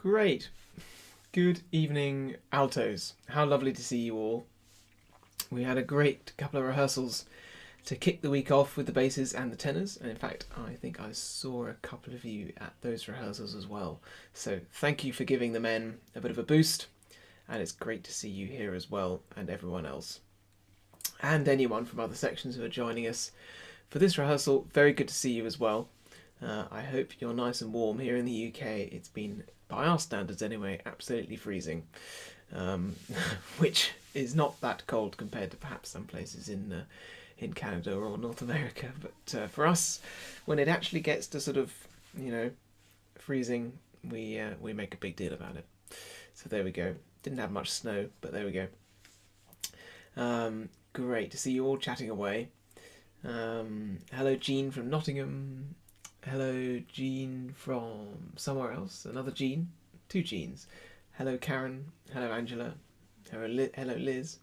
Great. Good evening, altos. How lovely to see you all. We had a great couple of rehearsals to kick the week off with the basses and the tenors, and in fact I think I saw a couple of you at those rehearsals as well. So thank you for giving the men a bit of a boost, and it's great to see you here as well, and everyone else. And anyone from other sections who are joining us for this rehearsal, very good to see you as well. I hope you're nice and warm. Here in the UK it's been, by our standards anyway, absolutely freezing, which is not that cold compared to perhaps some places in Canada or North America, but for us, when it actually gets to sort of, freezing, we make a big deal about it. So there we go. Didn't have much snow, but there we go. Great to see you all chatting away. Hello Jean from Nottingham. Hello Jean from somewhere else. Another Jean. Two Jeans. Hello Karen. Hello Angela. Hello Liz.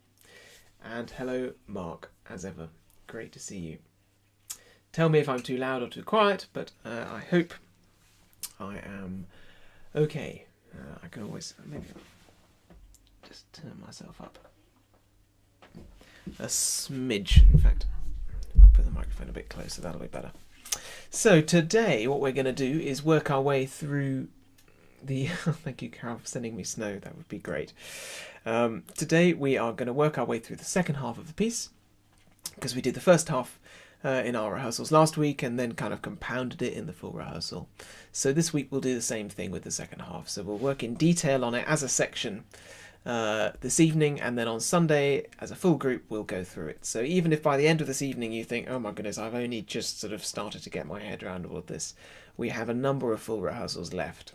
And hello Mark, as ever. Great to see you. Tell me if I'm too loud or too quiet, but I hope I am okay. I can always maybe just turn myself up a smidge. In fact, if I put the microphone a bit closer, that'll be better. So today what we're going to do is work our way through the... Thank you, Carol, for sending me snow. That would be great. Today we are going to work our way through the second half of the piece, because we did the first half in our rehearsals last week and then kind of compounded it in the full rehearsal. So this week we'll do the same thing with the second half. So we'll work in detail on it as a section this evening, and then on Sunday as a full group we'll go through it. So even if by the end of this evening you think, oh my goodness, I've only just sort of started to get my head around all of this, we have a number of full rehearsals left,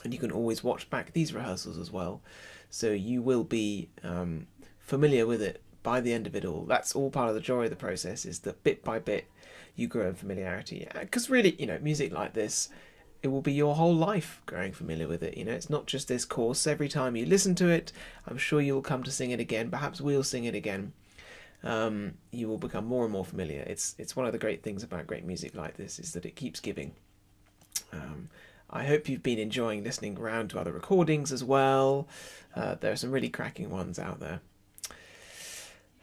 and you can always watch back these rehearsals as well, so you will be familiar with it by the end of it all. That's all part of the joy of the process, is that bit by bit you grow in familiarity, because really, music like this, it will be your whole life growing familiar with it. It's not just this course. Every time you listen to it, I'm sure you'll come to sing it again. Perhaps we'll sing it again. You will become more and more familiar. It's one of the great things about great music like this, is that it keeps giving. I hope you've been enjoying listening around to other recordings as well. There are some really cracking ones out there.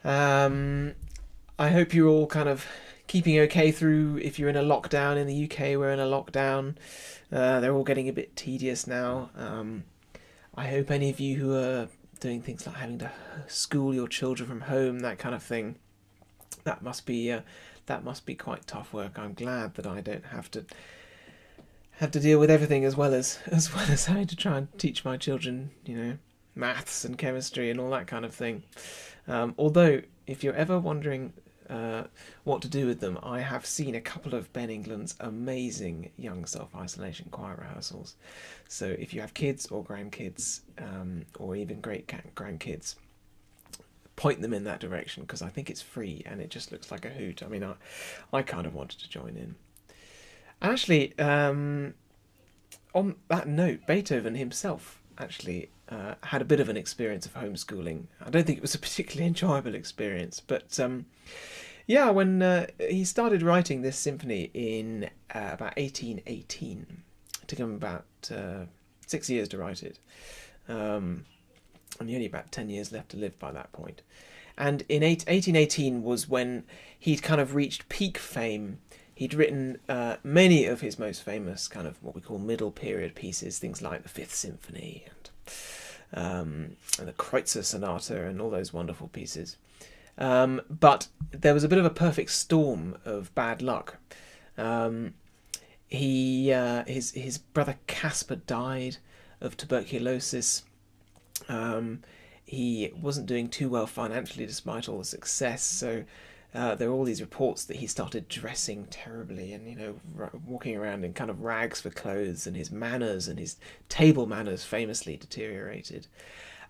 I hope you're all kind of keeping okay through, if you're in a lockdown. In the UK we're in a lockdown. They're all getting a bit tedious now. I hope any of you who are doing things like having to school your children from home, that kind of thing, that must be quite tough work. I'm glad that I don't have to deal with everything as well as having to try and teach my children, maths and chemistry and all that kind of thing. Although, if you're ever wondering what to do with them, I have seen a couple of Ben England's amazing young self-isolation choir rehearsals. So if you have kids or grandkids, or even great grandkids, point them in that direction, because I think it's free and it just looks like a hoot. I mean, I kind of wanted to join in. Actually, on that note, Beethoven himself actually had a bit of an experience of homeschooling. I don't think it was a particularly enjoyable experience, but yeah, when he started writing this symphony in about 1818, it took him about 6 years to write it, and he only about 10 years left to live by that point. And in 1818 was when he'd kind of reached peak fame. He'd written many of his most famous kind of what we call middle period pieces, things like the Fifth Symphony and the Kreutzer Sonata and all those wonderful pieces. But there was a bit of a perfect storm of bad luck. His brother Caspar died of tuberculosis. He wasn't doing too well financially despite all the success, so there are all these reports that he started dressing terribly and, walking around in kind of rags for clothes, and his manners and his table manners famously deteriorated.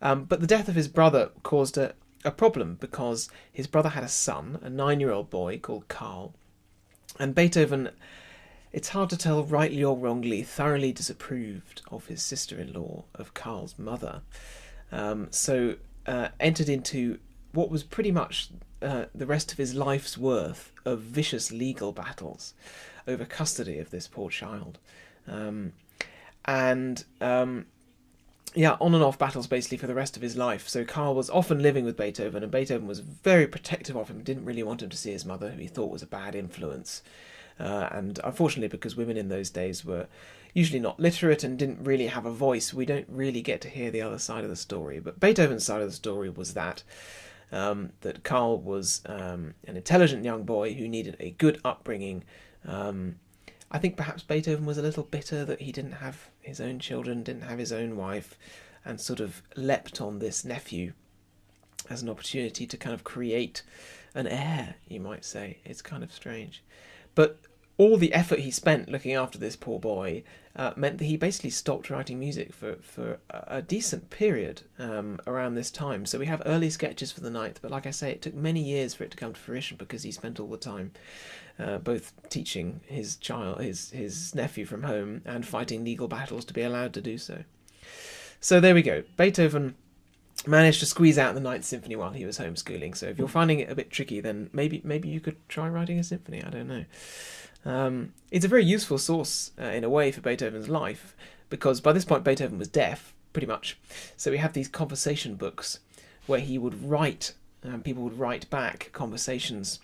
But the death of his brother caused a problem, because his brother had a son, a 9-year-old boy called Karl, and Beethoven, it's hard to tell rightly or wrongly, thoroughly disapproved of his sister-in-law, of Karl's mother, so entered into what was pretty much the rest of his life's worth of vicious legal battles over custody of this poor child. and yeah, on and off battles basically for the rest of his life. So Carl was often living with Beethoven, and Beethoven was very protective of him, didn't really want him to see his mother, who he thought was a bad influence. And unfortunately, because women in those days were usually not literate and didn't really have a voice, we don't really get to hear the other side of the story. But Beethoven's side of the story was that Carl was an intelligent young boy who needed a good upbringing. I think perhaps Beethoven was a little bitter that he didn't have his own children, didn't have his own wife, and sort of leapt on this nephew as an opportunity to kind of create an heir, you might say. It's kind of strange. But all the effort he spent looking after this poor boy meant that he basically stopped writing music for a decent period around this time. So we have early sketches for the ninth, but like I say, it took many years for it to come to fruition because he spent all the time both teaching his nephew from home and fighting legal battles to be allowed to do so. So there we go. Beethoven managed to squeeze out the Ninth Symphony while he was homeschooling. So if you're finding it a bit tricky, then maybe you could try writing a symphony. I don't know. It's a very useful source in a way for Beethoven's life, because by this point Beethoven was deaf, pretty much. So we have these conversation books where he would write, people would write back conversations.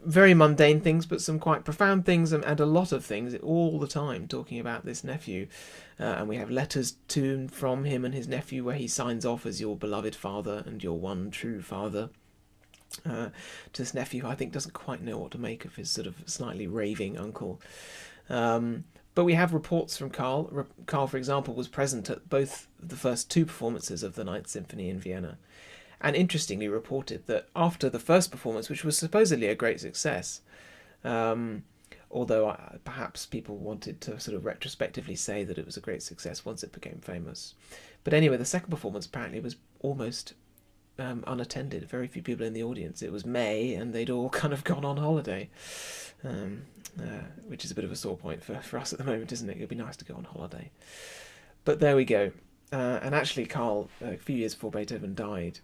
Very mundane things, but some quite profound things, and a lot of things all the time talking about this nephew. And we have letters to and from him and his nephew where he signs off as your beloved father and your one true father. To this nephew who I think doesn't quite know what to make of his sort of slightly raving uncle. But we have reports from Carl. Carl, for example, was present at both the first two performances of the Ninth Symphony in Vienna, and interestingly reported that after the first performance, which was supposedly a great success, although perhaps people wanted to sort of retrospectively say that it was a great success once it became famous. But anyway, the second performance apparently was almost unattended. Very few people in the audience. It was May, and they'd all kind of gone on holiday, which is a bit of a sore point for us at the moment, isn't it? It'd be nice to go on holiday. But there we go. And actually, Carl, a few years before Beethoven died,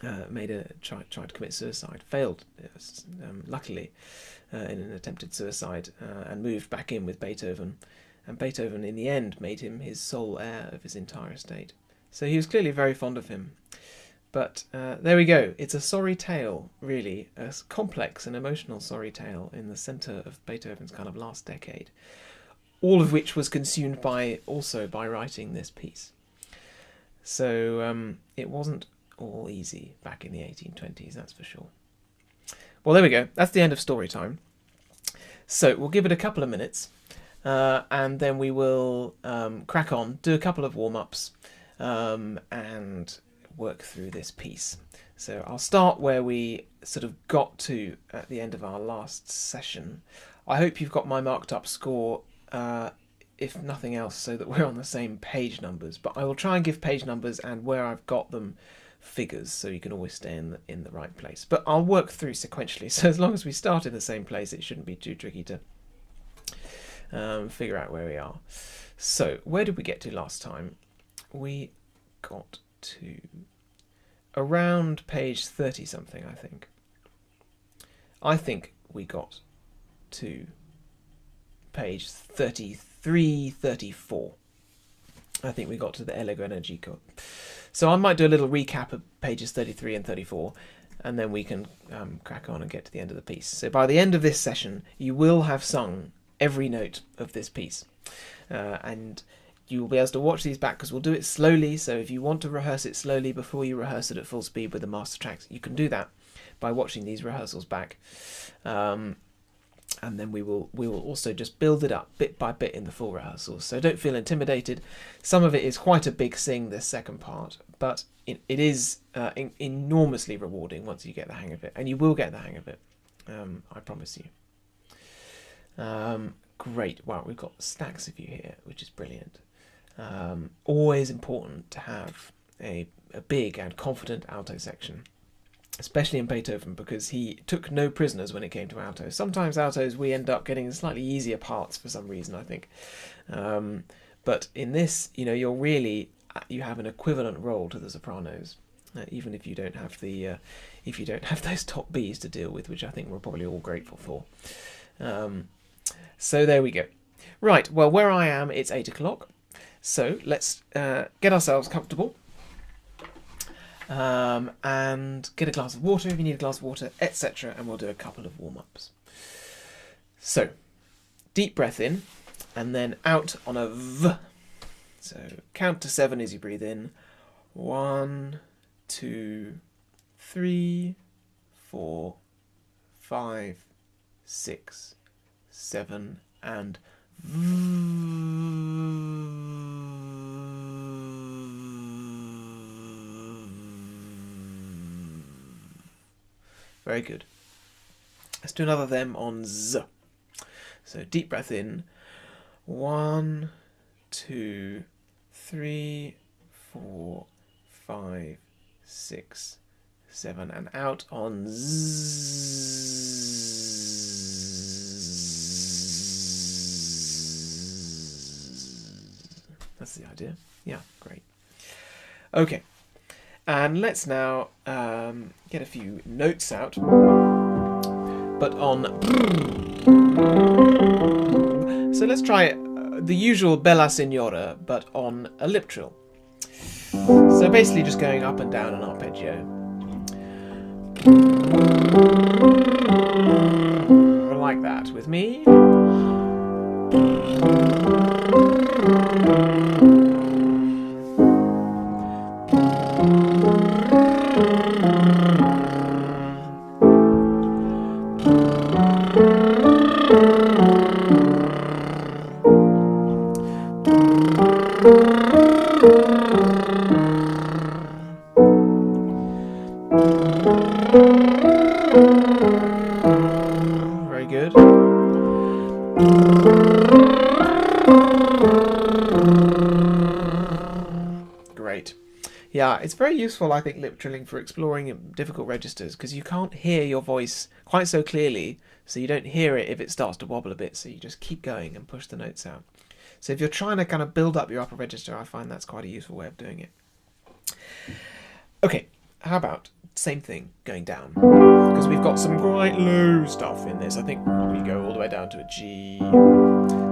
tried to commit suicide, failed, luckily, in an attempted suicide, and moved back in with Beethoven. And Beethoven, in the end, made him his sole heir of his entire estate. So he was clearly very fond of him. But there we go. It's a sorry tale, really, a complex and emotional sorry tale in the centre of Beethoven's kind of last decade, all of which was consumed by writing this piece. So it wasn't all easy back in the 1820s, that's for sure. Well, there we go. That's the end of story time. So we'll give it a couple of minutes, and then we will crack on, do a couple of warm-ups, and work through this piece. So I'll start where we sort of got to at the end of our last session. I hope you've got my marked up score, if nothing else, so that we're on the same page numbers. But I will try and give page numbers and where I've got them figures, so you can always stay in the right place. But I'll work through sequentially, so as long as we start in the same place, it shouldn't be too tricky to figure out where we are. So where did we get to last time? We got to around page 30 something, I think. I think we got to page 33, 34. I think we got to the Allegro Energico. So I might do a little recap of pages 33 and 34, and then we can crack on and get to the end of the piece. So by the end of this session, you will have sung every note of this piece. And you will be able to watch these back, because we'll do it slowly. So if you want to rehearse it slowly before you rehearse it at full speed with the master tracks, you can do that by watching these rehearsals back. And then we will also just build it up bit by bit in the full rehearsals. So don't feel intimidated. Some of it is quite a big sing, this second part, but it is enormously rewarding once you get the hang of it, and you will get the hang of it. I promise you. Great. Wow, we've got stacks of you here, which is brilliant. Always important to have a big and confident alto section, especially in Beethoven, because he took no prisoners when it came to altos. Sometimes altos, we end up getting slightly easier parts for some reason, I think. But in this, you have an equivalent role to the sopranos, even if you don't have those top Bs to deal with, which I think we're probably all grateful for. So there we go. Right, well, where I am, it's 8 o'clock. So let's get ourselves comfortable and get a glass of water if you need a glass of water, etc. And we'll do a couple of warm-ups. So, deep breath in and then out on a V. So count to 7 as you breathe in. 1, 2, 3, 4, 5, 6, 7, and very good. Let's do another them on Z. So deep breath in. 1, 2, 3, 4, 5, 6, 7, and out on Z. That's the idea. Yeah, great. Okay, and let's now get a few notes out, but on. So let's try the usual Bella Signora, but on a lip trill. So basically just going up and down an arpeggio. Like that with me. Very good. Great. Yeah, it's very useful, I think, lip trilling for exploring difficult registers, because you can't hear your voice quite so clearly, so you don't hear it if it starts to wobble a bit, so you just keep going and push the notes out. So if you're trying to kind of build up your upper register, I find that's quite a useful way of doing it. Okay, how about same thing going down? Because we've got some quite low stuff in this. I think we go all the way down to a G.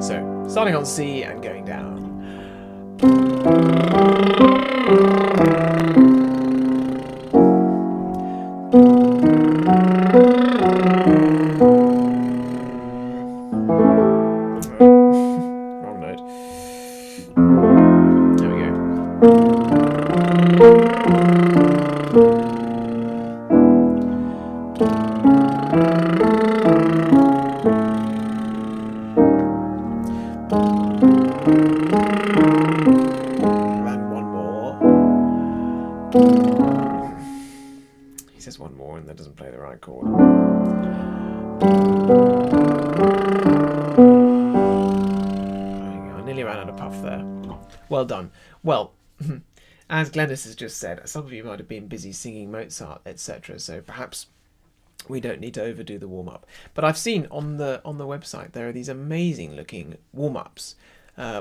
So starting on C and going down. Wrong note. There we go. And one more. He says one more and then doesn't play the right chord. I nearly ran out of puff there. Well done. Well, as Glennis has just said, some of you might have been busy singing Mozart, etc. So perhaps we don't need to overdo the warm-up. But I've seen on the website there are these amazing looking warm-ups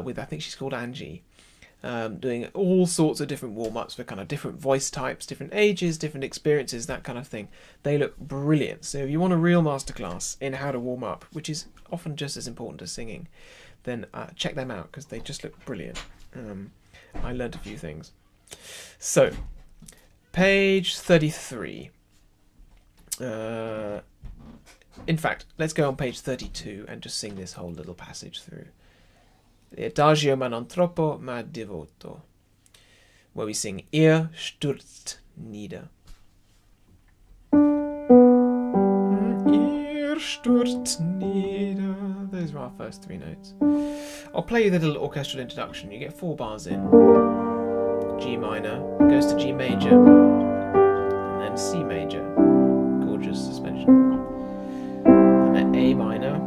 with, I think she's called Angie, doing all sorts of different warm-ups for kind of different voice types, different ages, different experiences, that kind of thing. They look brilliant. So if you want a real masterclass in how to warm up, which is often just as important as singing, then check them out because they just look brilliant. I learned a few things. So, page 33. In fact, let's go on page 32 and just sing this whole little passage through. The Adagio ma non troppo ma devoto, where we sing Ihr stürzt nieder. Ihr stürzt nieder. Those are our first three notes. I'll play you the little orchestral introduction. You get 4 bars in. G minor, goes to G major, and then C major. Gorgeous suspension. And then A minor,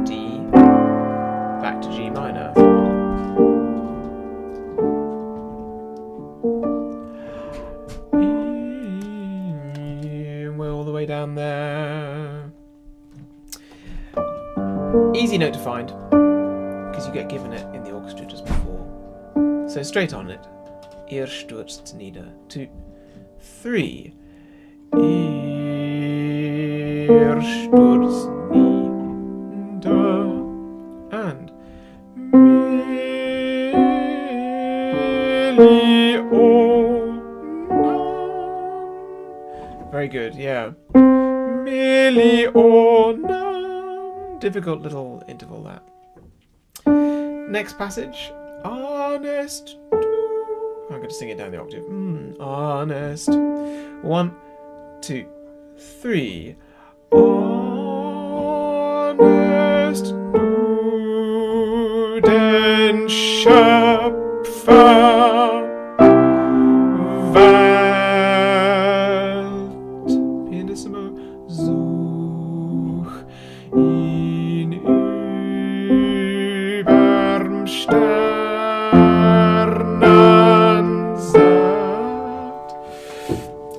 D, back to G minor. We're all the way down there. Easy note to find, because you get given it in the orchestra just before. So straight on it. Ihr stürzt nieder. 2, 3. Ihr stürzt nieder. And Very good, yeah. Millionum. Difficult little interval, that. Next passage. Honest. I'm going to sing it down the octave. Honest. 1, 2, 3. Honest du den Schöpfer Welt. Pianissimo. Such ihn überm Sternensat.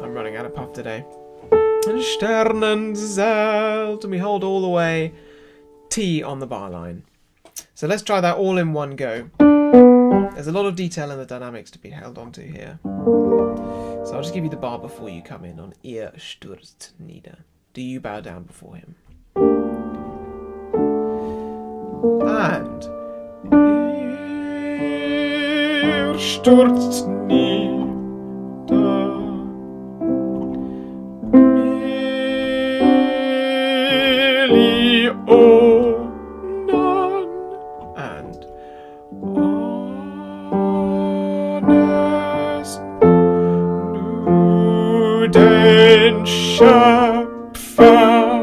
I'm running out of puff today. Sternensat. And we hold all the way T on the bar line. So let's try that all in one go. There's a lot of detail in the dynamics to be held onto here. So I'll just give you the bar before you come in on Ihr stürzt nieder. Do you bow down before him? And Ihr stürzt nieder. And honest du den Schöpfer Welt.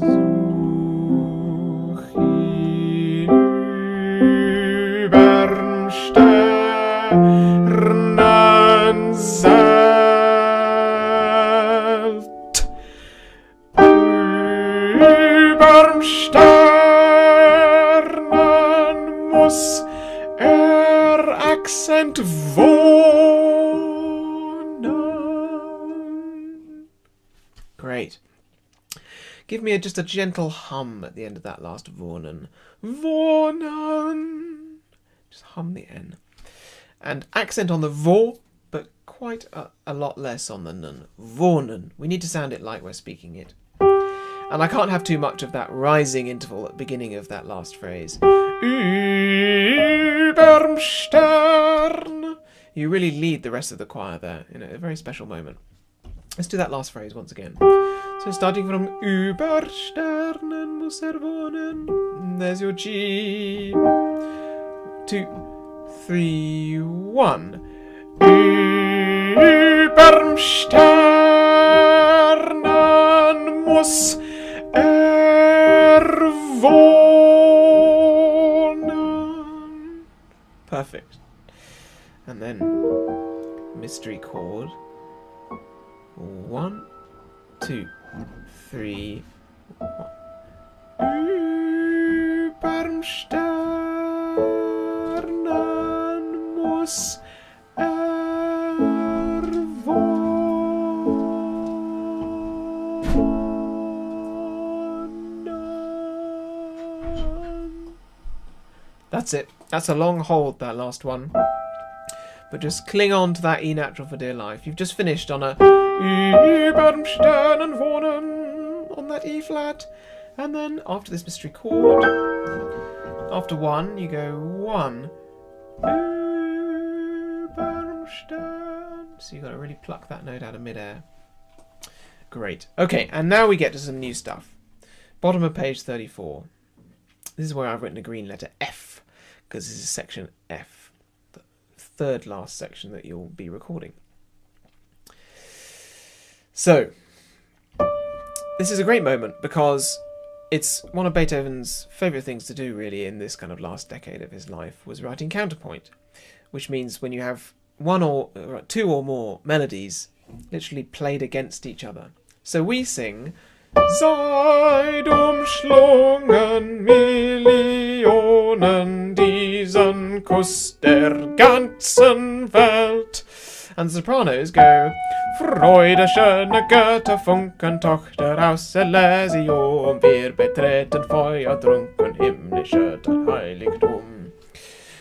Such ihn überm Sternensat. Überm Sternen muss Akzent wohnen. Great. Give me just a gentle hum at the end of that last wohnen. Wohnen. Just hum the N. And accent on the vo, but quite a lot less on the n. Wohnen. We need to sound it like we're speaking it. And I can't have too much of that rising interval at the beginning of that last phrase. Überm Stern. You really lead the rest of the choir there in a very special moment. Let's do that last phrase once again. So starting from Über Sternen muss wohnen. There's your G. 2, 3, 1. Überm Sternen muss wohnen. Perfect. And then mystery chord. 1, 2, 3, 1. Überm Sternen muss wohnen. That's it. That's a long hold, that last one. But just cling on to that E natural for dear life. You've just finished on a Überm Sternen wohnen on that E flat. And then after this mystery chord, after 1, you go 1. Überm Stern. So you've got to really pluck that note out of midair. Great. Okay, and now we get to some new stuff. Bottom of page 34. This is where I've written a green letter F, because this is section F, the third last section that you'll be recording. So, this is a great moment because it's one of Beethoven's favourite things to do, really, in this kind of last decade of his life, was writing counterpoint, which means when you have one or two or more melodies literally played against each other. So we sing Seid umschlungen Millionen diesen Kuss der ganzen Welt. And the sopranos go Freude, schöne Götter, Funken, Tochter aus Elysium, wir betreten feuertrunken himmlische Heiligtum.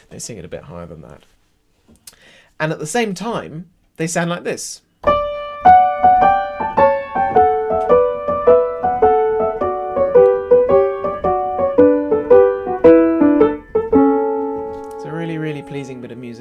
They sing it a bit higher than that. And at the same time, they sound like this. It's a really, really pleasing bit of music.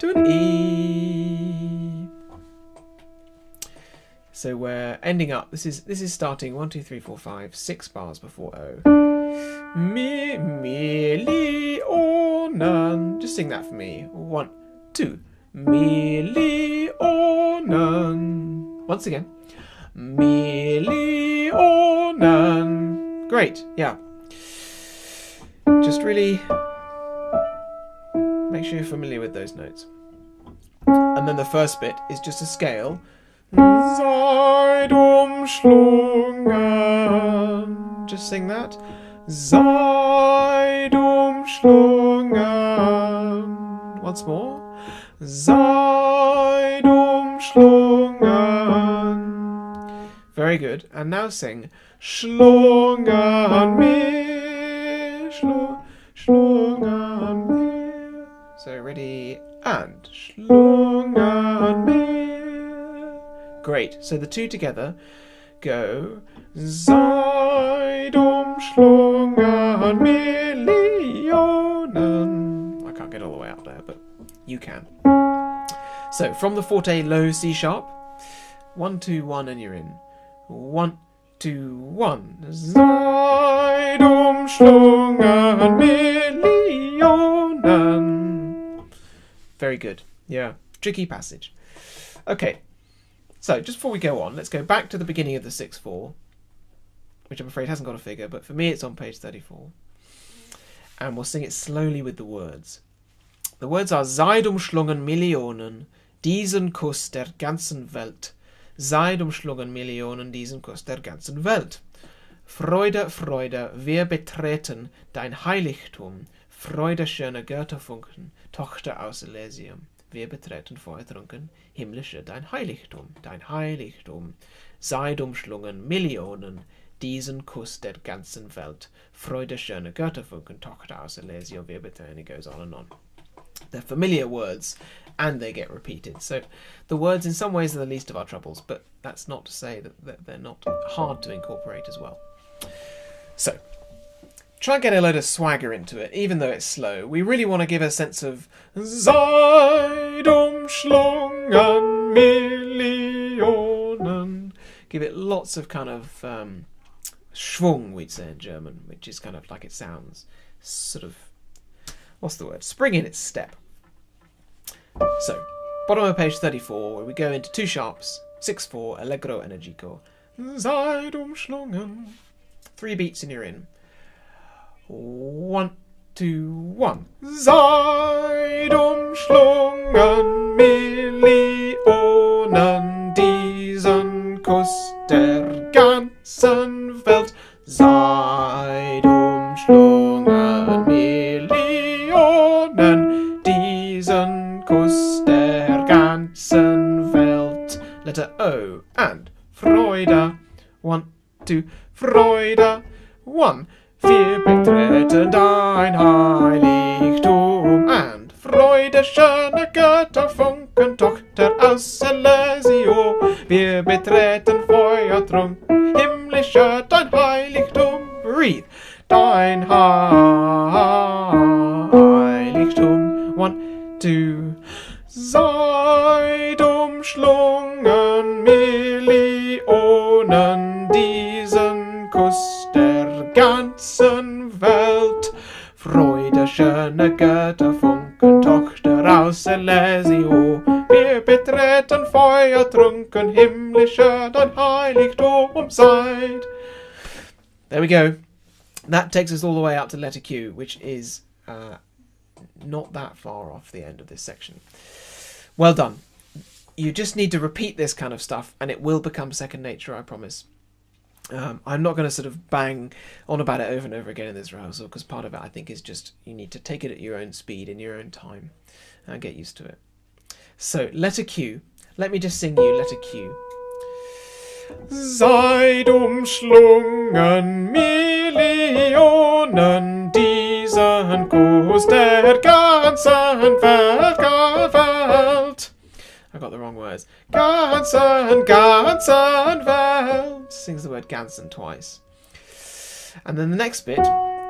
to an E. So we're ending up. This is starting 1, 2, 3, 4, 5, 6 bars before O. Millionen. Just sing that for me. 1, 2. Millionen. Once again. Millionen. Great. Yeah. Just really make sure you're familiar with those notes. And then the first bit is just a scale. Seid umschlungen. Just sing that. Seid umschlungen. Once more. Seid umschlungen. Very good. And now sing. Schlungen mir. Schlungen mir. So ready and. Schlungen mir. Great. So the two together go. Seid umschlungen Millionen. I can't get all the way out there, but you can. So from the forte low C sharp, 1, 2, 1, and you're in. 1, 2, 1. Seid umschlungen Millionen. Very good. Yeah. Tricky passage. Okay. So, just before we go on, let's go back to the beginning of the 6/4, which I'm afraid hasn't got a figure, but for me it's on page 34. And we'll sing it slowly with the words. The words are Seid umschlungen Millionen, diesen Kuss der ganzen Welt. Seid umschlungen Millionen, diesen Kuss der ganzen Welt. Freude, Freude, wir betreten dein Heiligtum. Freude, schöne Götterfunken, Tochter aus Elysium. Wir betreten feuertrunken, himmlische dein Heiligtum, dein Heiligtum. Seid umschlungen Millionen, diesen Kuss der ganzen Welt. Freude, schöne Götterfunken, Tochter aus Elysium. Wir betreten. It goes on and on. They're familiar words, and they get repeated. So the words in some ways are the least of our troubles, but that's not to say that they're not hard to incorporate as well. So, try and get a load of swagger into it, even though it's slow. We really want to give a sense of Seid umschlungen Millionen. Give it lots of kind of Schwung, we'd say in German, which is kind of like it sounds. Sort of, what's the word? Spring in its step. So, bottom of page 34, where we go into 2 sharps, 6/4, allegro energico. Seid umschlungen. 3 beats and you're in. 1, 2, 1. Seid umschlungen Millionen, diesen Kuss der ganzen Welt. Seid umschlungen Millionen, diesen Kuss der ganzen Welt. Letter O and Freude. 1, 2, Freude. 1. Wir betreten dein Heiligtum and Freude, schöne Götterfunken, Tochter aus Elysium. Wir betreten feuertrunken, himmlische dein Heiligtum. Breathe. Dein Heiligtum. 1, 2. Seid umschlungen Millionen, diesen Kuss der ganzen Welt. Freude, schöne Götterfunken, Tochter aus Elysium. Wir betreten feuertrunken, himmlische dein Heiligtum seid. There we go. That takes us all the way up to letter Q, which is not that far off the end of this section. Well done. You just need to repeat this kind of stuff and it will become second nature, I promise. I'm not going to sort of bang on about it over and over again in this rehearsal, because part of it I think is just you need to take it at your own speed in your own time and get used to it. So, letter Q. Let me just sing you letter Q. Seid umschlungen Millionen, diesen Kuss der ganzen Welt. I got the wrong words. Ganzen Welt. Sings the word ganzen twice. And then the next bit,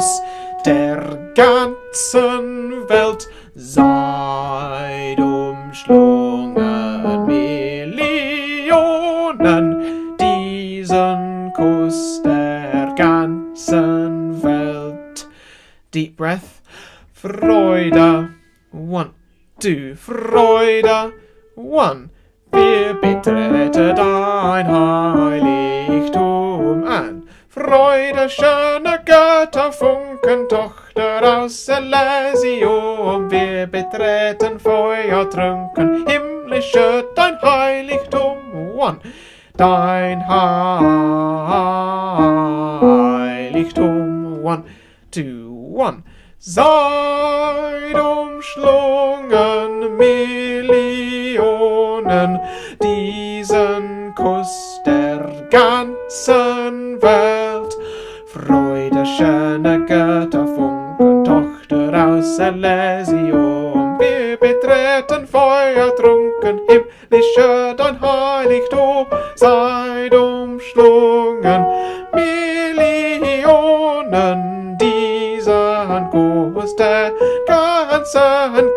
Kuss der ganzen Welt. Seid umschlungen Millionen, diesen Kuss der ganzen Welt. Deep breath. Freude. 1, 2. Freude. 1. Wir betreten dein Heiligtum an. Freude, schöne Götter, Funken, Tochter aus Elysium. Wir betreten Feuertrunken, himmlische dein Heiligtum. 1. Dein Heiligtum. 1, 2, 1. Seid umschlungen Millionen, diesen Kuss der ganzen Welt. Freude, schöne Götter, Funken, Tochter aus Elysium. Wir betreten feuertrunken, himmlische dein Heiligtum. Seid umschlungen Millionen, diesen Kuss der ganzen Welt.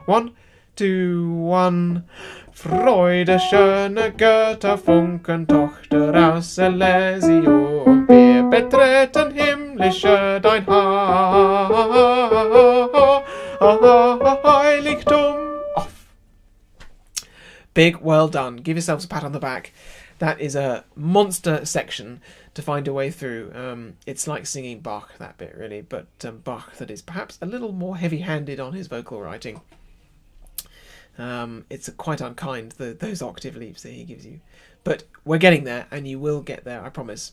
1, 2, 1. Freude, schöne Götter, Funken, Tochter aus Elysium. Wir betreten himmlische dein Heiligtum. Off. Big well done. Give yourselves a pat on the back. That is a monster section to find your way through. It's like singing Bach, that bit, really, but Bach that is perhaps a little more heavy-handed on his vocal writing. It's quite unkind, those octave leaps that he gives you. But we're getting there, and you will get there, I promise.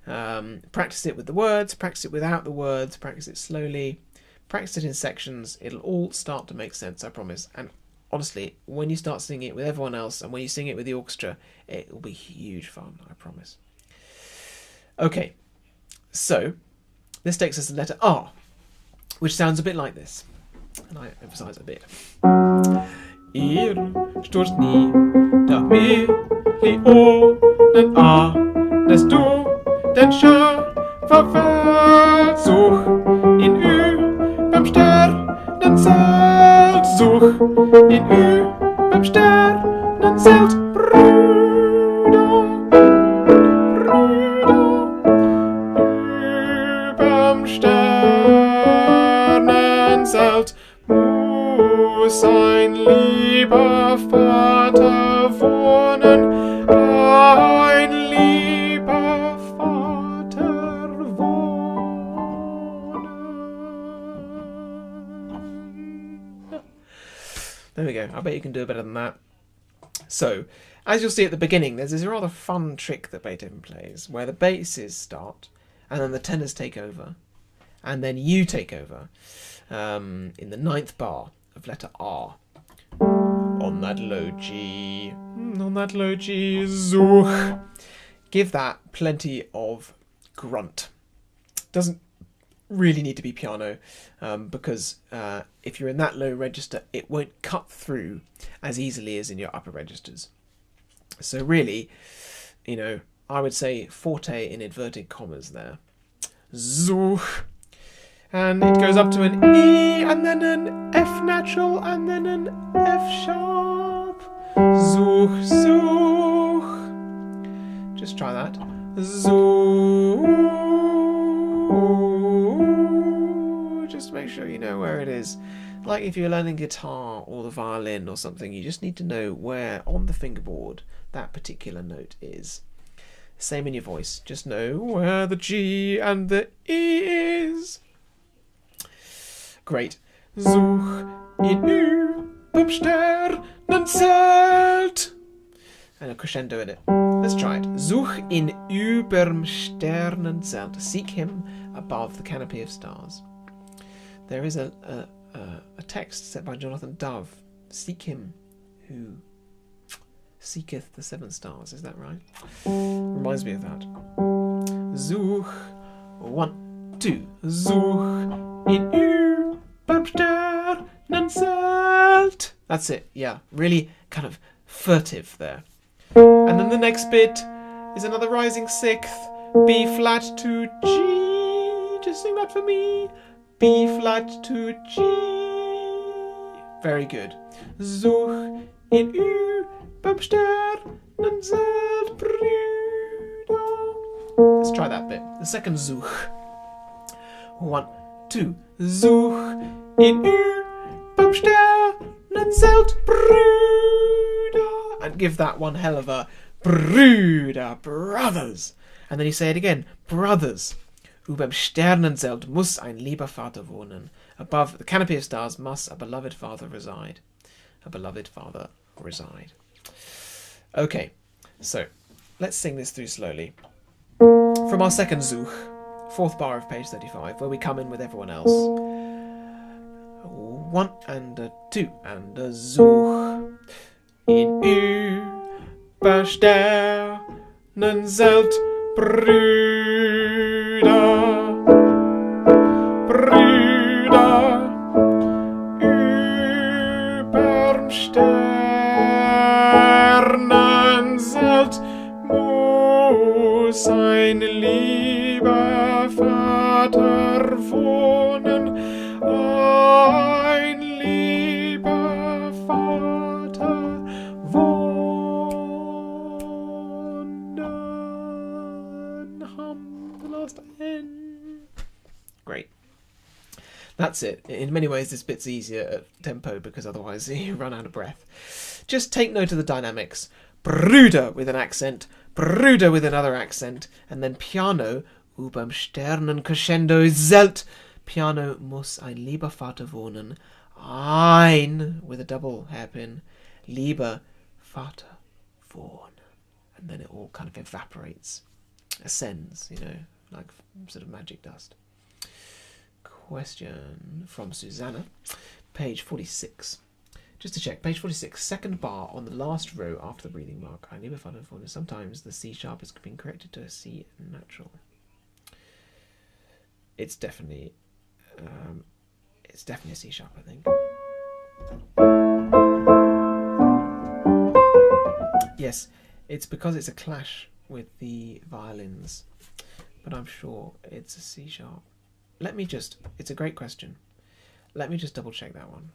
Practice it with the words, practice it without the words, practice it slowly, practice it in sections. It'll all start to make sense, I promise. And honestly, when you start singing it with everyone else, and when you sing it with the orchestra, it will be huge fun, I promise. Okay, so this takes us to the letter R, which sounds a bit like this. And I emphasise a bit. Ihr stürzt nie nach Millionen A, dass du den Schöpfer such in beim Sternenzelt, such in beim Sternenzelt, beim Sternenzelt. Muss ein lieber Vater wohnen, ein lieber Vater wohnen. There we go. I bet you can do better than that. So, as you'll see at the beginning, there's this rather fun trick that Beethoven plays, where the basses start, and then the tenors take over, and then you take over. In the 9th bar of letter R. On that low G, such. Give that plenty of grunt. Doesn't really need to be piano, because if you're in that low register, it won't cut through as easily as in your upper registers. So really, I would say forte in inverted commas there. Such. And it goes up to an E, and then an F natural, and then an F sharp. Such, such. Just try that. Such. Just make sure you know where it is. Like if you're learning guitar or the violin or something, you just need to know where on the fingerboard that particular note is. Same in your voice. Just know where the G and the E is. Great. Such in beim Sternenzelt. And a crescendo in it. Let's try it. Such in überm Sternenzelt. Seek him above the canopy of stars. There is a text set by Jonathan Dove. Seek him who seeketh the 7 stars. Is that right? Reminds me of that. Such. 1, 2. Such in beim Sternenzelt. That's it. Yeah, really kind of furtive there. And then the next bit is another rising 6th B flat to G. Just sing that for me. B flat to G. Very good. Such in U beim Sternenzelt Brüder. Let's try that bit. The second Such. 1, 2. Such in U beim Sternenzelt Brüder. And give that one hell of a Brüder, brothers. And then you say it again, brothers. Beim Sternenzelt muss ein lieber Vater wohnen. Above the canopy of stars must a beloved father reside. A beloved father reside. Okay, so let's sing this through slowly. From our second Such, fourth bar of page 35, where we come in with everyone else. 1 and a 2 and a Such. In über Sternenzelt Brüder. Brüder, überm Sternenzelt muss ein lieber Vater wohnen, ein lieber Vater wohnen. Hum the last N. Great. That's it. In many ways, this bit's easier at tempo because otherwise you run out of breath. Just take note of the dynamics. Brüder with an accent, Brüder with another accent, and then piano, beim Sternen crescendo zelt. Piano muss ein lieber Vater wohnen. Ein, with a double hairpin, lieber Vater wohnen. And then it all kind of evaporates, ascends, you know, like sort of magic dust. Question from Susanna, page 46. Just to check, page 46, second bar on the last row after the breathing mark. I never found it. Sometimes the C sharp has been corrected to a C natural. It's definitely a C sharp, I think. Yes, it's because it's a clash with the violins, but I'm sure it's a C sharp. It's a great question. Let me just double check that one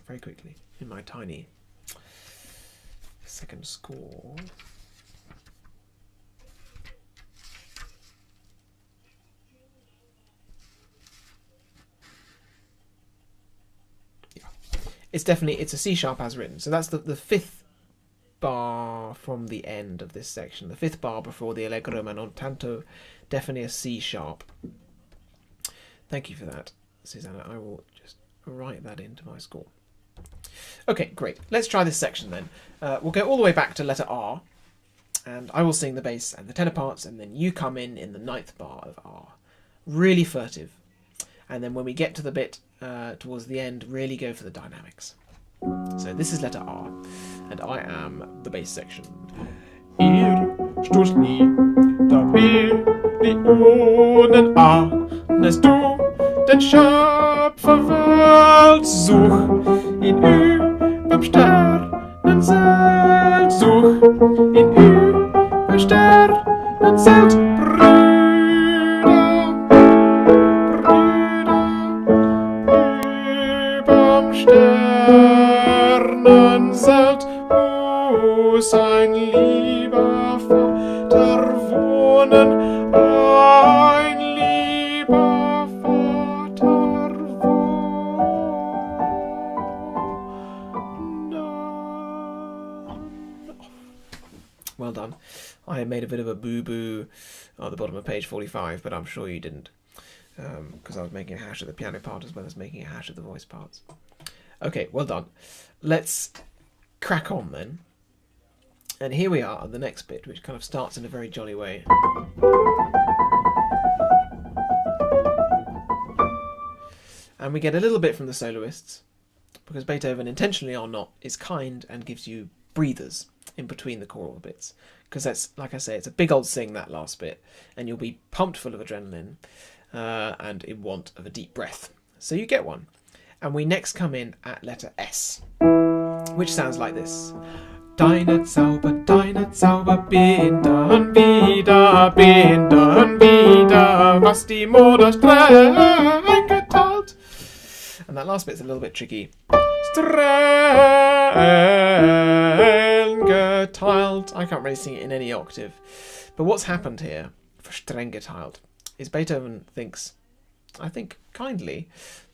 very quickly in my tiny second score. Yeah, it's a C sharp as written. So that's the fifth bar from the end of this section. The fifth bar before the allegro ma non tanto, definitely a C sharp. Thank you for that, Susanna. I will just write that into my score. Okay, great. Let's try this section then. We'll go all the way back to letter R, and I will sing the bass and the tenor parts, and then you come in the ninth bar of R. Really furtive. And then when we get to the bit towards the end, really go for the dynamics. So this is letter R, and I am the bass section. Stoßt nie, da Millionen ahnest du den Schöpferwelt, such in überm Sternenzelt, such in überm Sternenzelt, Brüder, überm Sternenzelt muss ein lieber Vater wohnen, ein lieber Vater wohnen. Well done. I made a bit of a boo-boo at the bottom of page 45, but I'm sure you didn't, because I was making a hash of the piano part as well as making a hash of the voice parts. Okay, well done. Let's crack on then. And here we are at the next bit, which kind of starts in a very jolly way. And we get a little bit from the soloists, because Beethoven, intentionally or not, is kind and gives you breathers in between the choral bits. Because that's, like I say, it's a big old sing, that last bit, and you'll be pumped full of adrenaline and in want of a deep breath. So you get one. And we next come in at letter S, which sounds like this. Deine Zauber, bin dann wieder, was die Mode streng geteilt. And that last bit's a little bit tricky. Streng geteilt. I can't really sing it in any octave. But what's happened here for streng geteilt is Beethoven thinks, I think kindly,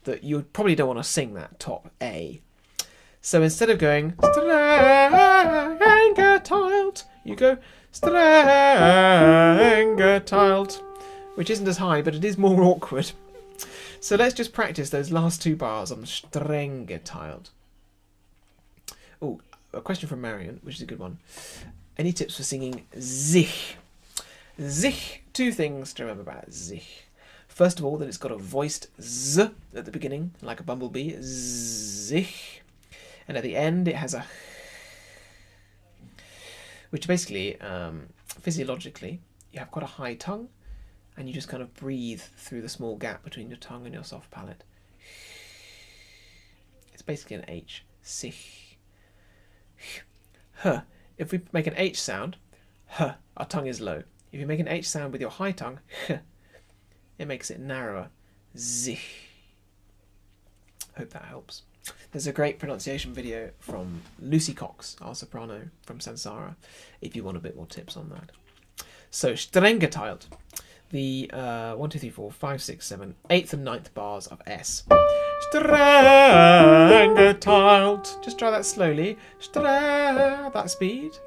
that you probably don't want to sing that top A. So instead of going streng geteilt, you go streng geteilt, which isn't as high, but it is more awkward. So let's just practice those last two bars on streng geteilt. Oh, a question from Marion, which is a good one. Any tips for singing sich? Sich, two things to remember about sich. First of all, that it's got a voiced z at the beginning, like a bumblebee, sich. And at the end, it has a which basically, physiologically, you have quite a high tongue, and you just kind of breathe through the small gap between your tongue and your soft palate. It's basically an H. Sich. H. If we make an H sound, h, our tongue is low. If you make an H sound with your high tongue, h, it makes it narrower. Sich. Hope that helps. There's a great pronunciation video from Lucy Cox, our soprano from Sansara, if you want a bit more tips on that. So, streng geteilt. The 1, 2, 3, 4, 5, 6, 7, 8th and 9th bars of S. Streng geteilt. Just try that slowly. That speed.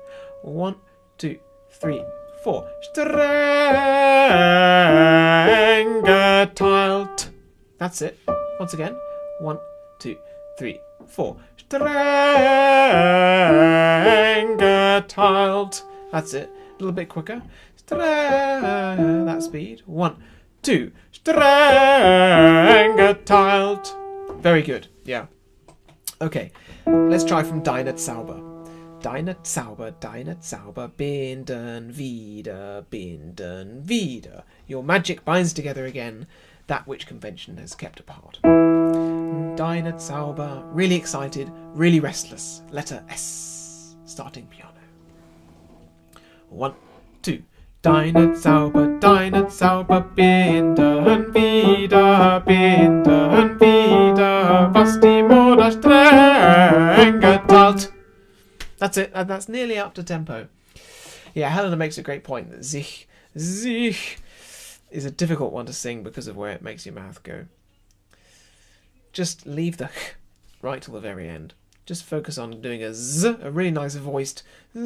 1, 2, 3, 4. Streng geteilt. That's it. Once again. 1, 2, 3, 4. Streng geteilt. That's it. A little bit quicker. That speed. 1, 2. Streng geteilt. Very good. Yeah. Okay. Let's try from Deine Zauber. Deine Zauber, binden wieder. Your magic binds together again that which convention has kept apart. Deine Zauber, really excited, really restless. Letter S, starting piano. 1, 2. Deine Zauber, binden wieder, was die Mode streng geteilt. That's it, and that's nearly up to tempo. Yeah, Helena makes a great point that sich is a difficult one to sing because of where it makes your mouth go. Just leave the right till the very end. Just focus on doing a z, a really nice voiced z,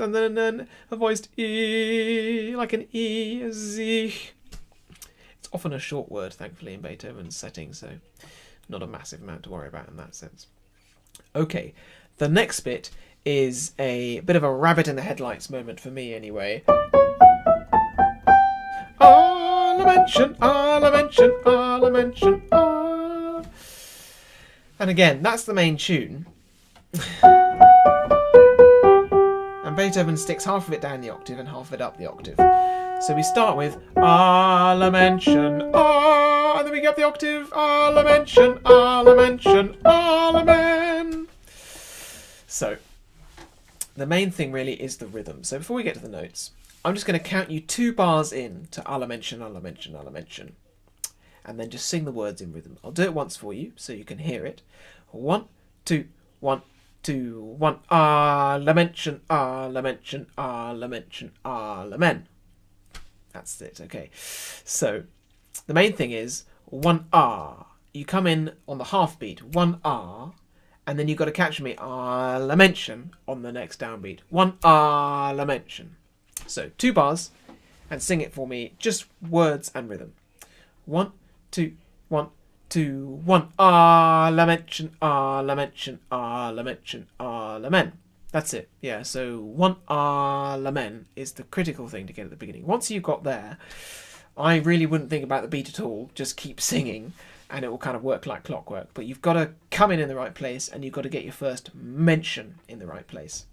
and then a voiced e, like an e, a zich. It's often a short word, thankfully, in Beethoven's setting, so not a massive amount to worry about in that sense. Okay, the next bit is a bit of a rabbit in the headlights moment for me, anyway. Lamention. And again, that's the main tune. And Beethoven sticks half of it down the octave and half of it up the octave. So we start with lamention, and then we get the octave, lamention, lament. So the main thing really is the rhythm. So before we get to the notes, I'm just going to count you 2 bars in to lamention, and then just sing the words in rhythm. I'll do it once for you so you can hear it. 1, 2, 1, 2, 1. Lamention, lament. That's it, okay. So the main thing is 1 R. You come in on the half beat, 1 R, and then you've got to catch me lamention on the next downbeat. 1 lamention. So 2 bars, and sing it for me, just words and rhythm. 1, 2, 1, 2, 1. Lamention, lament. That's it. Yeah, so 1 lament is the critical thing to get at the beginning. Once you've got there, I really wouldn't think about the beat at all. Just keep singing, and it will kind of work like clockwork. But you've got to come in the right place, and you've got to get your first mention in the right place.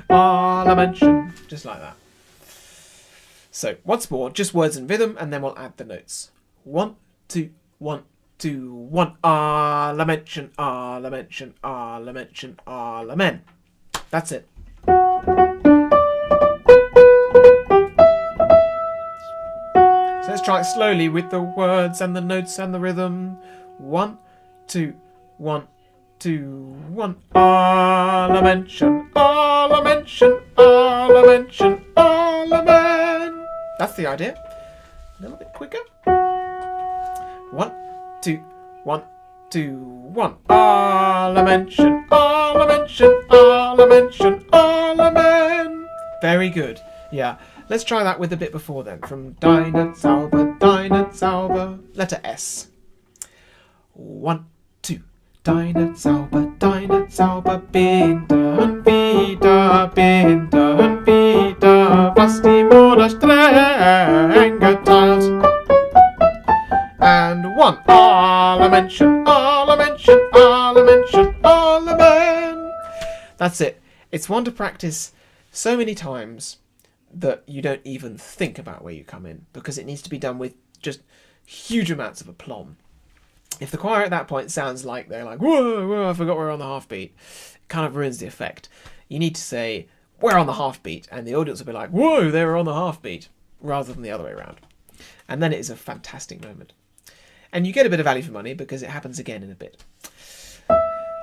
Lamention, just like that. So once more, just words and rhythm, and then we'll add the notes. 1, 2, 1, 2, 1. Ah, lamentation, ah, lamentation, ah, lamentation, ah, lament. That's it. So let's try it slowly with the words and the notes and the rhythm. 1, 2, 1, 2, 1. Ah, lamentation, ah, lamentation, ah, lamentation, ah, lament. That's the idea. A little bit quicker. 1, 2, 1, 2, 1. Ah, lamentation, ah, lamentation, ah, lamentation, ah, lament. Very good. Yeah. Let's try that with the bit before then. From Deine Zauber, Deine Zauber. Letter S. 1, 2. Deine Zauber, binden wieder, was die Mutter streng geteilt. And 1. Ah, lamentation, ah, lamentation, ah, lamentation, ah, lament. That's it. It's one to practice so many times that you don't even think about where you come in, because it needs to be done with just huge amounts of aplomb. If the choir at that point sounds like they're like, whoa, whoa, I forgot we're on the half beat, it kind of ruins the effect. You need to say, we're on the half beat, and the audience will be like, whoa, they were on the half beat, rather than the other way around. And then it is a fantastic moment. And you get a bit of value for money because it happens again in a bit.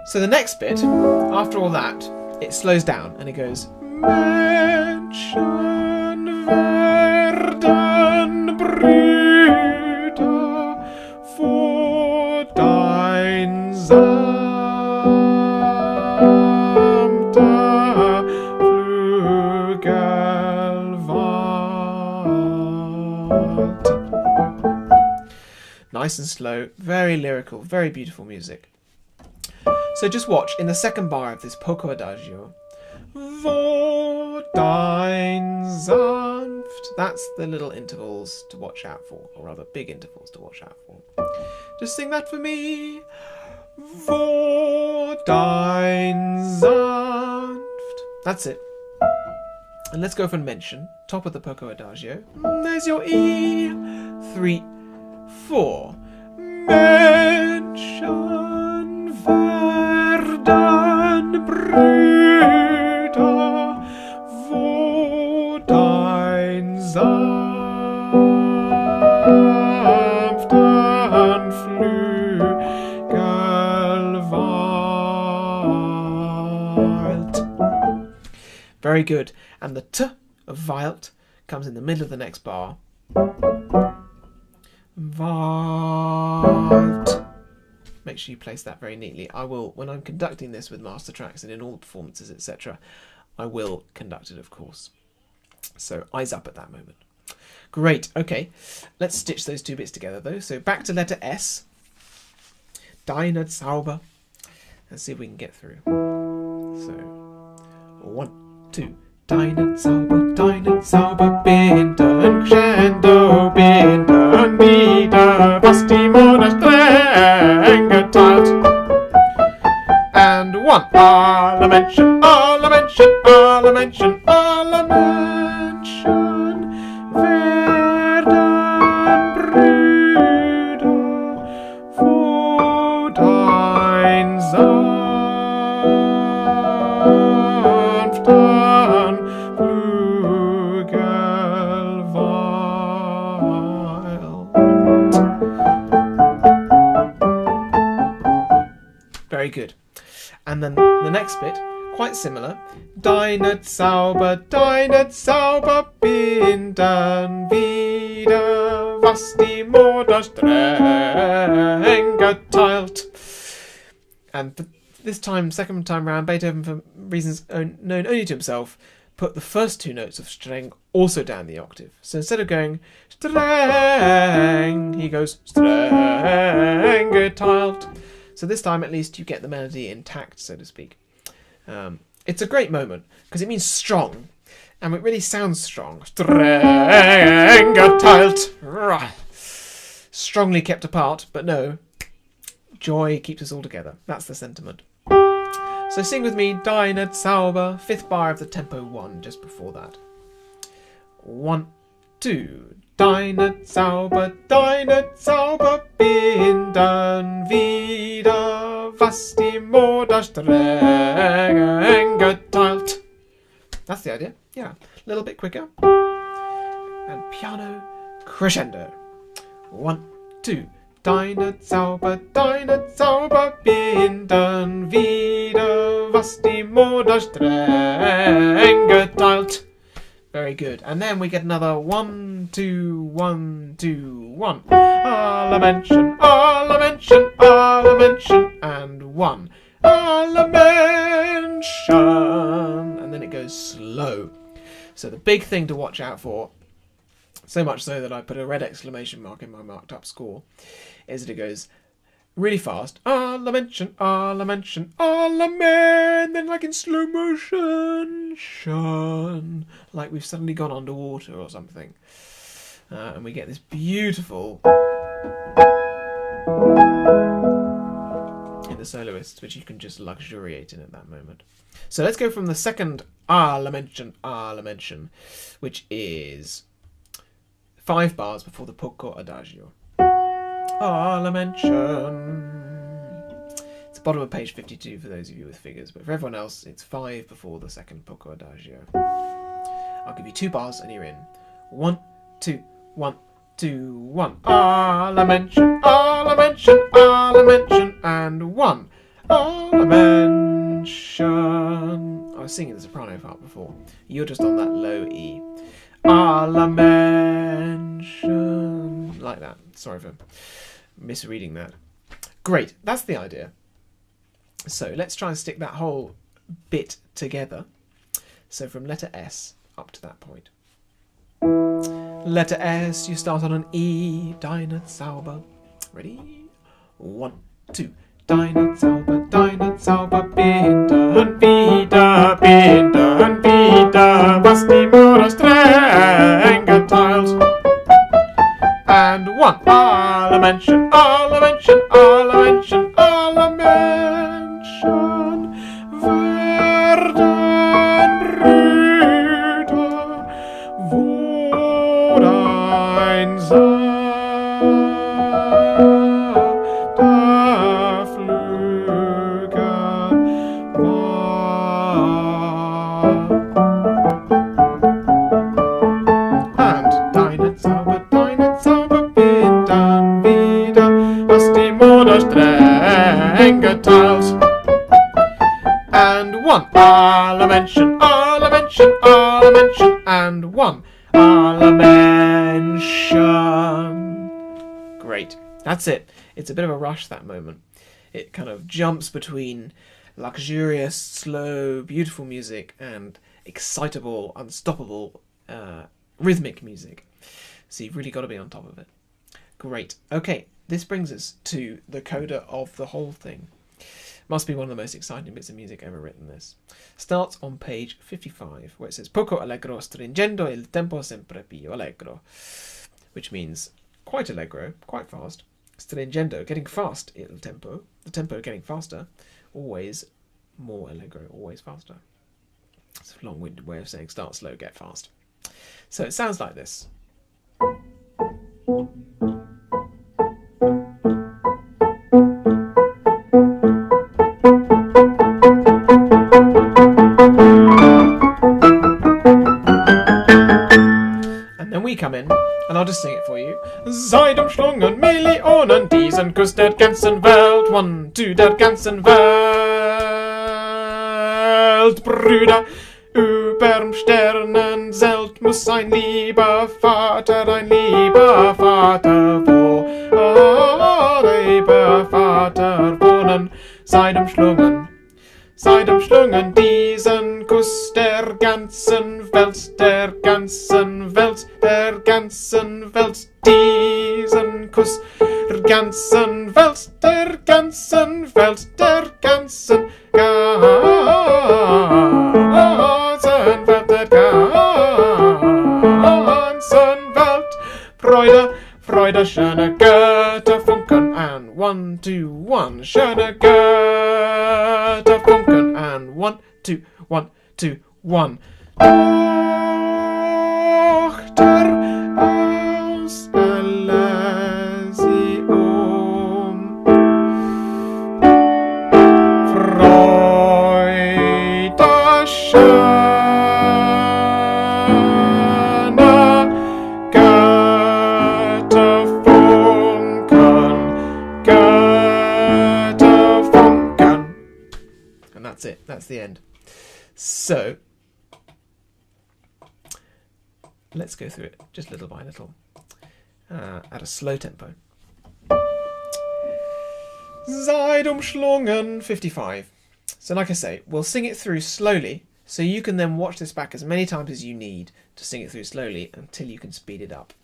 So the next bit, after all that, it slows down and it goes, Menschen werden Brüder vor dein sanfter Flügelwald. Nice and slow, very lyrical, very beautiful music. So just watch, in the second bar of this poco adagio, Wo dein sanft. That's the little intervals to watch out for, or rather big intervals to watch out for. Just sing that for me. Wo dein sanft. That's it. And let's go for mention. Top of the poco adagio. There's your E. 3, 4. Menschen werden Brüder, wo dein sanften Flügelwald. Very good. And the T of Wald comes in the middle of the next bar. Wald. Make sure you place that very neatly. I will, when I'm conducting this with master tracks and in all the performances, etc., I will conduct it, of course. So eyes up at that moment. Great. Okay, let's stitch those two bits together though. So back to letter S. Deine Zauber. Let's see if we can get through. So 1, 2. Deine Zauber, binden, crescendo, binden wieder, was die Mutter streng geteilt. And 1. Ah, lamentation, ah, lamentation, ah, lamentation, ah, lamentation. Werden Brüder, wo dein sanfter Very good. And then the next bit, quite similar. Deine Zauber, binden wieder, was die Mutter streng geteilt. And this time, second time round, Beethoven, for reasons known only to himself, put the first two notes of streng also down the octave. So instead of going streng, he goes streng geteilt. So this time, at least, you get the melody intact, so to speak. It's a great moment, because it means strong, and it really sounds strong. Streng geteilt. Strongly kept apart, but no. Joy keeps us all together. That's the sentiment. So sing with me, Deine Zauber, 5th bar of the tempo 1, just before that. 1, 2. deine Zauber binden wieder, was die Mutter streng geteilt. That's the idea. Yeah, a little bit quicker. And piano crescendo. 1, 2. Deine Zauber binden wieder, was die Mutter streng geteilt. Very good. And then we get another 1, 2, 1, 2, 1. Alle Menschen, and 1. Alle Menschen. And then it goes slow. So the big thing to watch out for, so much so that I put a red exclamation mark in my marked up score, is that it goes really fast. Alle Menschen, then like in slow motion, shun, like we've suddenly gone underwater or something. And we get this beautiful in the soloists, which you can just luxuriate in at that moment. So let's go from the second alle Menschen, which is 5 bars before the poco adagio. Alle Menschen. It's the bottom of page 52 for those of you with figures, but for everyone else, it's 5 before the second poco adagio. I'll give you 2 bars and you're in. 1, 2, 1, 2, 1. Alle Menschen, and 1. Alle Menschen. I was singing the soprano part before. You're just on that low E. Alle Menschen. Like that. Sorry for misreading that. Great, that's the idea. So let's try and stick that whole bit together. So from letter S up to that point. Letter S, you start on an E. Deine Zauber. Ready? 1, 2. Deine Zauber binden wieder, was die Mutter streng geteilt. And 1. Alle Menschen, werden Brüder, wo dein sanfter Flügel war. And deine Zauber binden wieder, was die Mutter streng geteilt. And 1. Alle Menschen, and 1. Alle Menschen. Great. That's it. It's a bit of a rush, that moment. It kind of jumps between luxurious, slow, beautiful music and excitable, unstoppable, rhythmic music. So you've really got to be on top of it. Great. Okay, this brings us to the coda of the whole thing. Must be one of the most exciting bits of music ever written, this. Starts on page 55, where it says Poco allegro stringendo il tempo sempre più allegro, which means quite allegro, quite fast. Stringendo, getting fast, il tempo, the tempo getting faster, always more allegro, always faster. It's a long-winded way of saying start slow, get fast. So it sounds like this. Come in, and I'll just sing it for you. Seid umschlungen Millionen diesen Kuss der ganzen Welt. 1, 2, der ganzen Welt. Brüder, überm Sternenzelt muss ein lieber Vater, wo lieber Vater wohnen. Seid umschlungen diesen Kuss der ganzen Welt, diesen Kuss der ganzen Welt, Freude, schöne Götterfunken, and 1, 2, 1, schöne Götterfunken, and 1, 2, 1, 2, 1. Doch der schöner Götterfunken. And that's it. That's the end. So, let's go through it just little by little at a slow tempo. Seid umschlungen 55. So like I say, we'll sing it through slowly, so you can then watch this back as many times as you need to sing it through slowly until you can speed it up.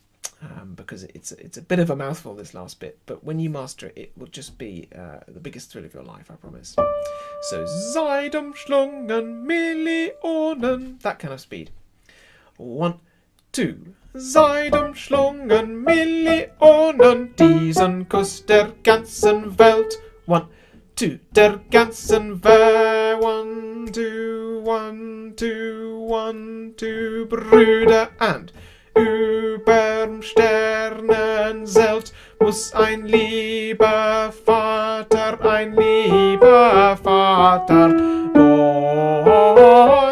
Because it's a bit of a mouthful, this last bit, but when you master it, it will just be the biggest thrill of your life, I promise. So, seid umschlungen Millionen, that kind of speed. 1, 2. Seid umschlungen Millionen, diesen Kuss der ganzen Welt. 1, 2, der ganzen Welt. 1, 2, 1, 2, 1, 2, Brüder and überm Sternenzelt muss ein lieber Vater wohnen,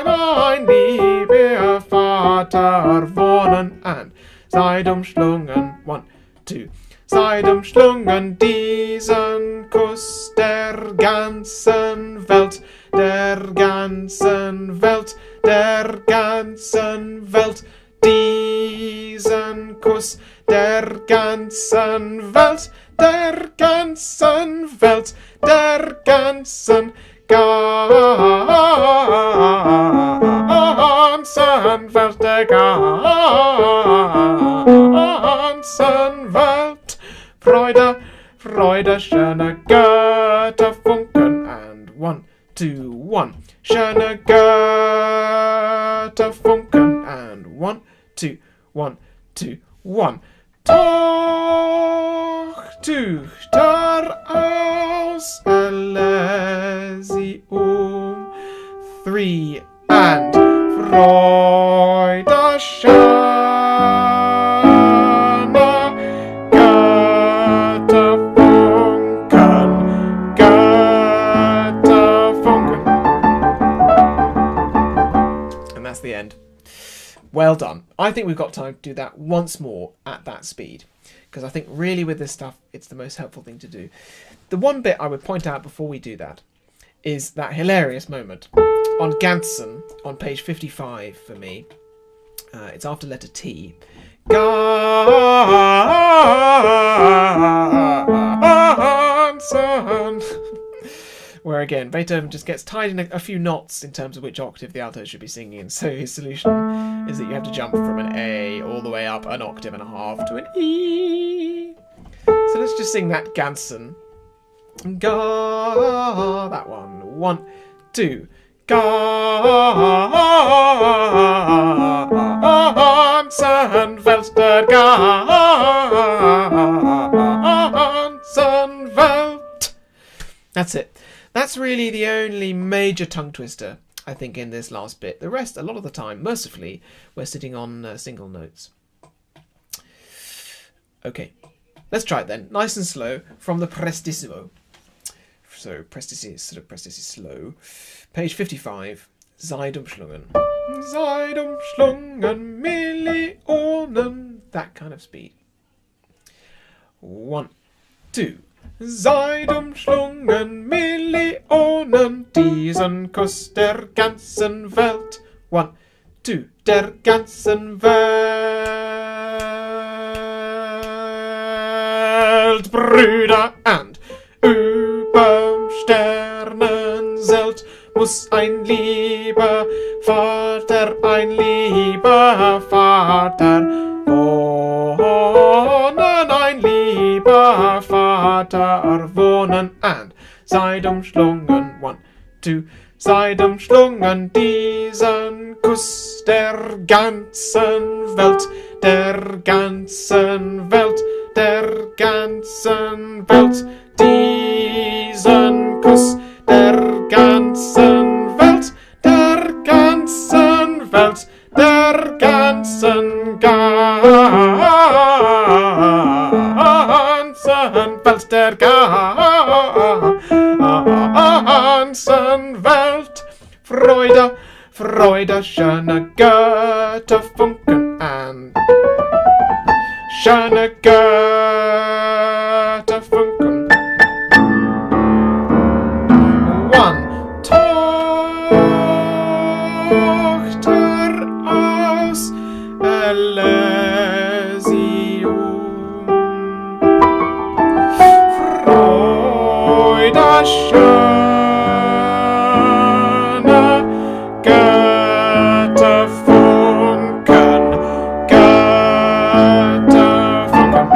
ein lieber Vater wohnen. And seid umschlungen, 1, 2, seid umschlungen diesen Kuss der ganzen Welt, der ganzen Welt, der ganzen Welt. Diesen Kuss der ganzen Welt, der ganzen Welt, der ganzen Welt, der ganzen Welt. Freude, Freude, schöne Götterfunken. And 1, 2, 1. Schöne Götterfunken. And 1, 2, 1, 2, 1. Tochter aus Elysium. 3 and Freude schöner Götterfunken, Götterfunken. And that's the end. Well done. I think we've got time to do that once more at that speed, because I think really with this stuff it's the most helpful thing to do. The one bit I would point out before we do that is that hilarious moment on Ganzen on page 55 for me. It's after letter T. Ganzen. Where again, Beethoven just gets tied in a few knots in terms of which octave the alto should be singing, and so his solution is that you have to jump from an A all the way up an octave and a half to an E. So let's just sing that Ganzen. Ga, that one. 1, 2. Ganzen Welt, der ganzen Welt. That's it. That's really the only major tongue twister, I think, in this last bit. The rest, a lot of the time, mercifully, we're sitting on single notes. Okay, let's try it then. Nice and slow from the prestissimo. So, prestissimo slow. Page 55. Seid umschlungen. Seid umschlungen Millionen. That kind of speed. 1, 2. Seid umschlungen Millionen, diesen Kuss der ganzen Welt. 1, 2, der ganzen Welt. Brüder and überm Sternenzelt muss ein lieber Vater wohnen, ein lieber Vater wohnen. And seid umschlungen, 1, 2, seid umschlungen diesen Kuss der ganzen Welt, der ganzen Welt, der ganzen Welt. Diesen Kuss der ganzen Welt, der ganzen Welt, der ganzen Welt, der ganzen Welt. Freude, Freude, schöne Götterfunken and schöne Götterfunken. One. Tochter aus Elysium. Freude, schöne Götterfunken, Götterfunken.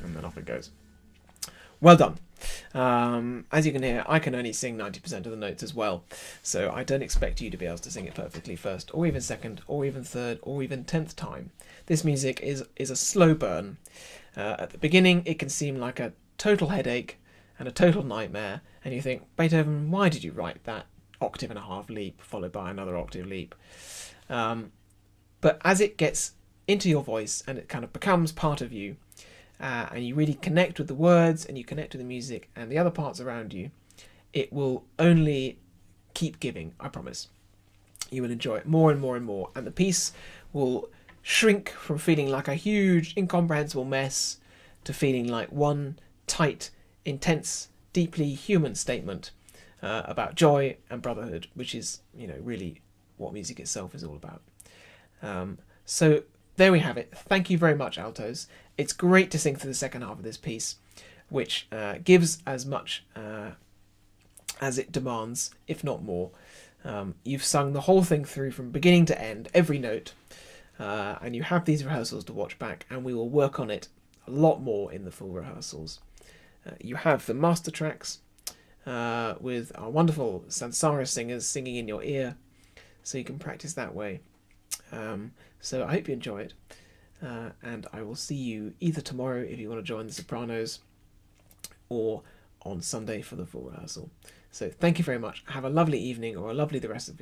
And then off it goes. Well done. As you can hear, I can only sing 90% of the notes as well, so I don't expect you to be able to sing it perfectly first, or even second, or even third, or even 10th time. This music is a slow burn. At the beginning, it can seem like a total headache and a total nightmare, and you think, Beethoven, why did you write that octave and a half leap followed by another octave leap? But as it gets into your voice and it kind of becomes part of you, and you really connect with the words and you connect with the music and the other parts around you, it will only keep giving, I promise. You will enjoy it more and more and more, and the piece will shrink from feeling like a huge, incomprehensible mess to feeling like one tight, intense, deeply human statement about joy and brotherhood, which is, really what music itself is all about. So there we have it. Thank you very much, altos. It's great to sing through the second half of this piece, which gives as much as it demands, if not more. You've sung the whole thing through from beginning to end, every note, and you have these rehearsals to watch back, and we will work on it a lot more in the full rehearsals. You have the master tracks with our wonderful Sansara singers singing in your ear, so you can practice that way. So I hope you enjoy it, and I will see you either tomorrow if you want to join the sopranos, or on Sunday for the full rehearsal. So thank you very much. Have a lovely evening, or a lovely the rest of your